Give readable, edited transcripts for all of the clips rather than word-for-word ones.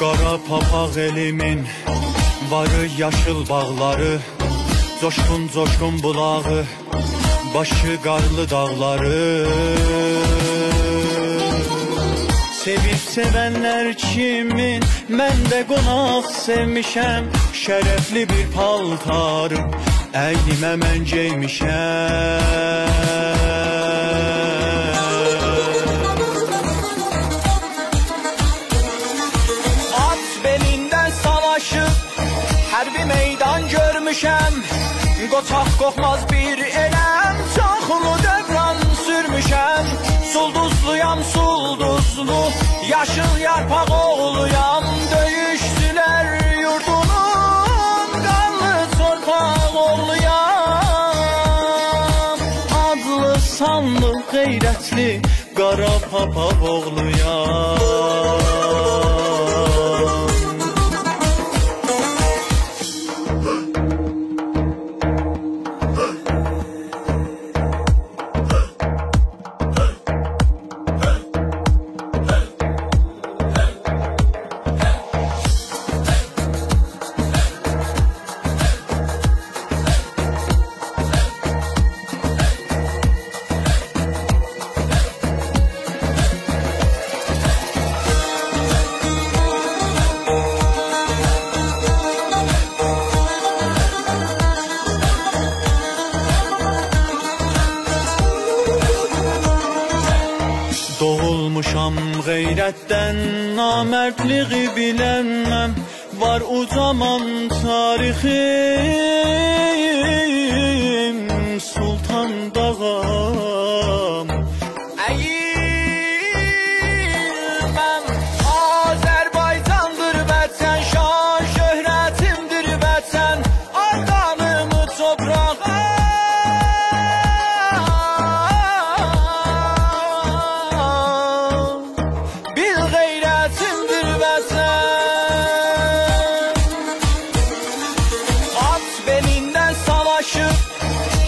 Qara papaq elimin varı yaşıl bağları, coşkun coşkun bulağı, başı qarlı dağları. Sevib sevənlər kimin, mən də qonaq sevmişəm. Şərəfli bir paltarı əynimə mən geymişəm. At belindən savaşıb hərbi meydan görmüşəm. Qoçaq qoxmaz bir eləm, çoxlu dövran sürmüşəm. Sulduzluyam sulduzlu, yaşıl yarpaq oğluyam. Döyüşdülər yurdunun qanlı torpaq oğluyam. Adlı sanlı qeyrətli qara papaq oğluyam. Doğulmuşam qeyrətdən, namərdliği bilənməm. Var ucaman tarixim, Sultan Dağam. Əyilməm, Azərbaycandır vətən, şan şöhrətimdir vətən. Arqanımı toprağa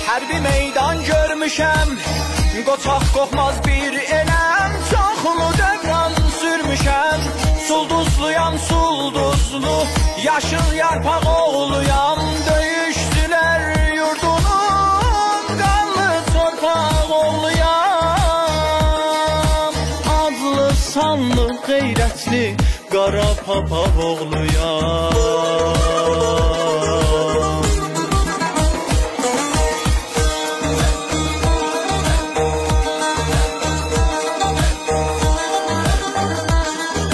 hərbi meydan görmüşəm. Qoçaq qoxmaz bir eləm, çoxlu dövran sürmüşəm. Sulduzluyam sulduzlu, yaşıl yarpaq oğluyam. Döyüşdülər yurdunun qanlı torpaq oğluyam. Adlı sanlı qeyrətli qara papaq oğluyam.